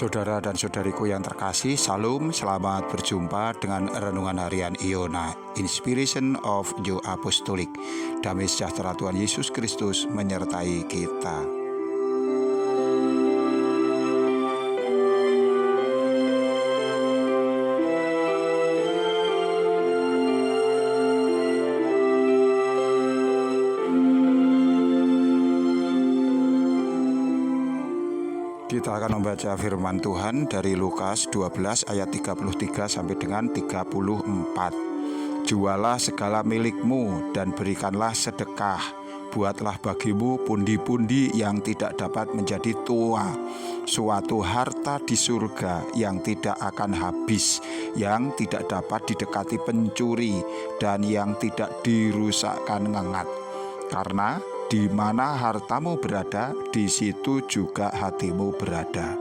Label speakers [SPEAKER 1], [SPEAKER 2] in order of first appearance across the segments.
[SPEAKER 1] Saudara dan saudariku yang terkasih, Salam, selamat berjumpa dengan Renungan Harian Iona, Inspiration of New Apostolic. Damai sejahtera Tuhan Yesus Kristus menyertai kita. Kita akan membaca firman Tuhan dari Lukas 12 ayat 33 sampai dengan 34. Jualah segala milikmu dan berikanlah sedekah. Buatlah bagimu pundi-pundi yang tidak dapat menjadi tua, suatu harta di surga yang tidak akan habis, yang tidak dapat didekati pencuri, dan yang tidak dirusakkan ngengat. Karena di mana hartamu berada, di situ juga hatimu berada.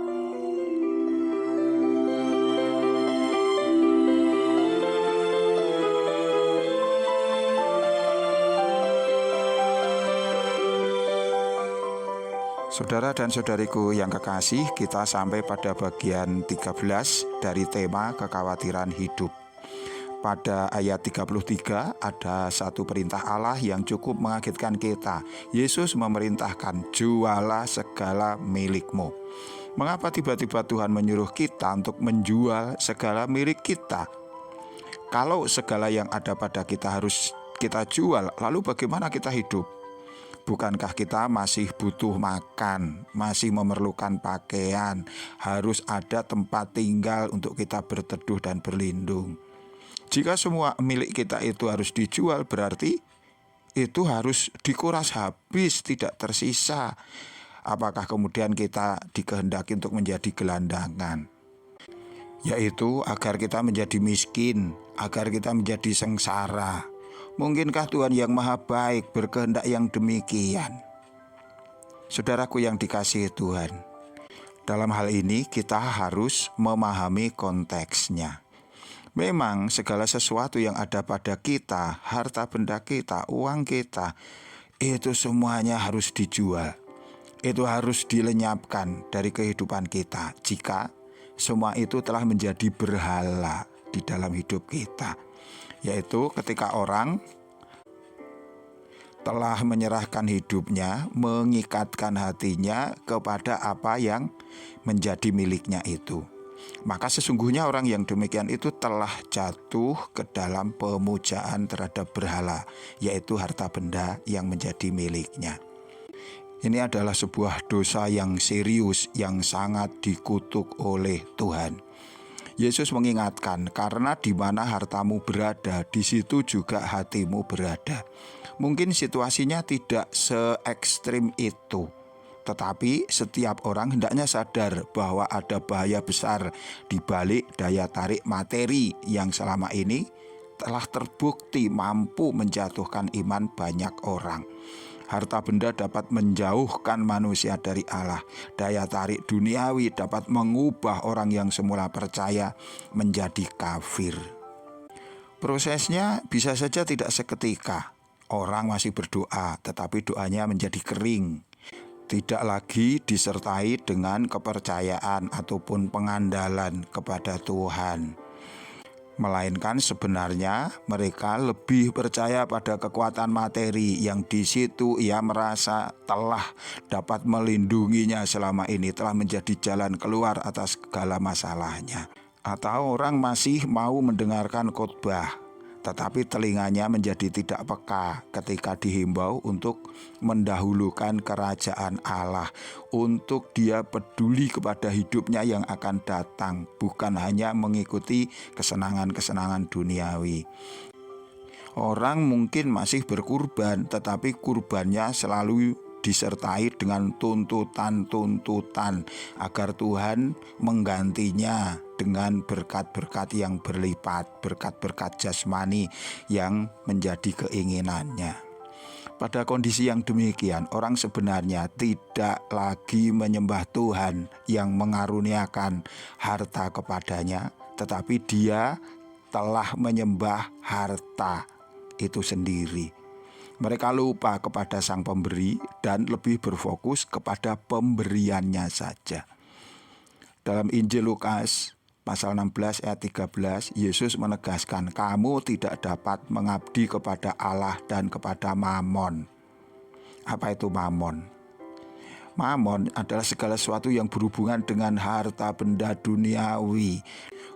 [SPEAKER 1] Saudara dan saudariku yang kekasih, kita sampai pada bagian 13 dari tema kekhawatiran hidup. Pada ayat 33 ada satu perintah Allah yang cukup mengagetkan kita. Yesus memerintahkan, jualah segala milikmu. Mengapa tiba-tiba Tuhan menyuruh kita untuk menjual segala milik kita? Kalau segala yang ada pada kita harus kita jual, lalu bagaimana kita hidup? Bukankah kita masih butuh makan, masih memerlukan pakaian, harus ada tempat tinggal untuk kita berteduh dan berlindung? Jika semua milik kita itu harus dijual, berarti itu harus dikuras habis, tidak tersisa. Apakah kemudian kita dikehendaki untuk menjadi gelandangan? Yaitu agar kita menjadi miskin, agar kita menjadi sengsara. Mungkinkah Tuhan yang Maha Baik berkehendak yang demikian? Saudaraku yang dikasihi Tuhan, dalam hal ini kita harus memahami konteksnya. Memang segala sesuatu yang ada pada kita, harta benda kita, uang kita, itu semuanya harus dijual. Itu harus dilenyapkan dari kehidupan kita jika semua itu telah menjadi berhala di dalam hidup kita. Yaitu ketika orang telah menyerahkan hidupnya, mengikatkan hatinya kepada apa yang menjadi miliknya itu. Maka sesungguhnya orang yang demikian itu telah jatuh ke dalam pemujaan terhadap berhala, yaitu harta benda yang menjadi miliknya. Ini adalah sebuah dosa yang serius, yang sangat dikutuk oleh Tuhan. Yesus mengingatkan, karena di mana hartamu berada, di situ juga hatimu berada. Mungkin situasinya tidak se-ekstrim itu, tetapi setiap orang hendaknya sadar bahwa ada bahaya besar di balik daya tarik materi yang selama ini telah terbukti mampu menjatuhkan iman banyak orang. Harta benda dapat menjauhkan manusia dari Allah. Daya tarik duniawi dapat mengubah orang yang semula percaya menjadi kafir. Prosesnya bisa saja tidak seketika. Orang masih berdoa, tetapi doanya menjadi kering. Tidak lagi disertai dengan kepercayaan ataupun pengandalan kepada Tuhan. Melainkan sebenarnya mereka lebih percaya pada kekuatan materi yang di situ ia merasa telah dapat melindunginya selama ini, telah menjadi jalan keluar atas segala masalahnya. Atau orang masih mau mendengarkan khotbah, tetapi telinganya menjadi tidak peka ketika dihimbau untuk mendahulukan kerajaan Allah, untuk dia peduli kepada hidupnya yang akan datang, bukan hanya mengikuti kesenangan-kesenangan duniawi. Orang mungkin masih berkurban, tetapi kurbannya selalu disertai dengan tuntutan-tuntutan agar Tuhan menggantinya dengan berkat-berkat yang berlipat, berkat-berkat jasmani yang menjadi keinginannya. Pada kondisi yang demikian, orang sebenarnya tidak lagi menyembah Tuhan yang mengaruniakan harta kepadanya, tetapi dia telah menyembah harta itu sendiri. Mereka lupa kepada Sang Pemberi dan lebih berfokus kepada pemberiannya saja. Dalam Injil Lukas pasal 16 ayat 13, Yesus menegaskan, kamu tidak dapat mengabdi kepada Allah dan kepada Mamon. Apa itu Mamon? Mamon adalah segala sesuatu yang berhubungan dengan harta benda duniawi,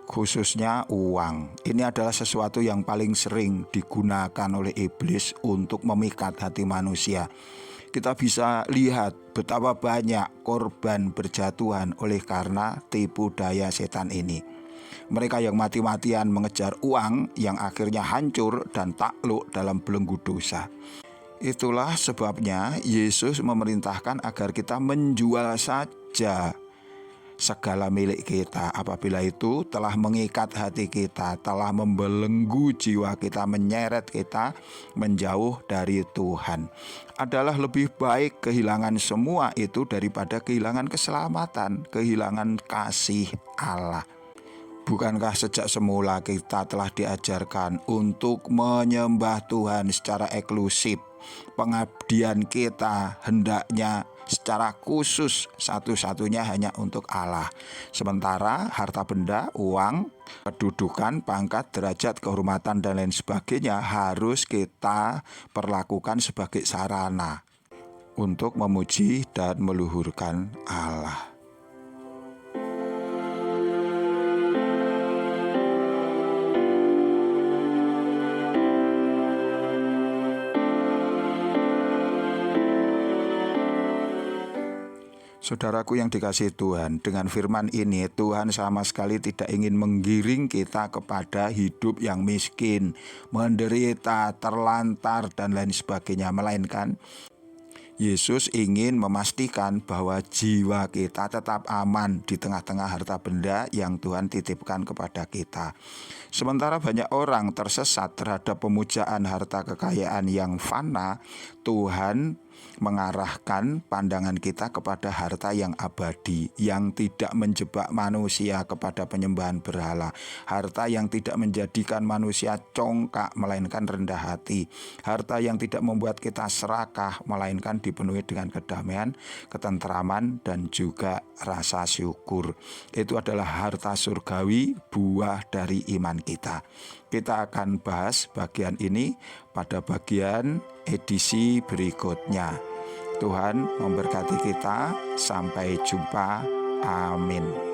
[SPEAKER 1] khususnya uang. Ini adalah sesuatu yang paling sering digunakan oleh iblis untuk memikat hati manusia. Kita bisa lihat betapa banyak korban berjatuhan oleh karena tipu daya setan ini. Mereka yang mati-matian mengejar uang yang akhirnya hancur dan takluk dalam belenggu dosa. Itulah sebabnya Yesus memerintahkan agar kita menjual saja segala milik kita. Apabila itu telah mengikat hati kita, telah membelenggu jiwa kita, menyeret kita menjauh dari Tuhan. Adalah lebih baik kehilangan semua itu daripada kehilangan keselamatan, kehilangan kasih Allah. Bukankah sejak semula kita telah diajarkan untuk menyembah Tuhan secara eksklusif? Pengabdian kita hendaknya secara khusus satu-satunya hanya untuk Allah. Sementara harta benda, uang, kedudukan, pangkat, derajat, kehormatan dan lain sebagainya harus kita perlakukan sebagai sarana untuk memuji dan meluhurkan Allah. Saudaraku yang dikasihi Tuhan, dengan firman ini Tuhan sama sekali tidak ingin menggiring kita kepada hidup yang miskin, menderita, terlantar, dan lain sebagainya. Melainkan Yesus ingin memastikan bahwa jiwa kita tetap aman di tengah-tengah harta benda yang Tuhan titipkan kepada kita. Sementara banyak orang tersesat terhadap pemujaan harta kekayaan yang fana, Tuhan mengarahkan pandangan kita kepada harta yang abadi, yang tidak menjebak manusia kepada penyembahan berhala, harta yang tidak menjadikan manusia congkak melainkan rendah hati, harta yang tidak membuat kita serakah melainkan dipenuhi dengan kedamaian, ketentraman, dan juga rasa syukur. Itu adalah harta surgawi, buah dari iman kita. Kita akan bahas bagian ini pada bagian edisi berikutnya. Tuhan memberkati kita. Sampai jumpa. Amin.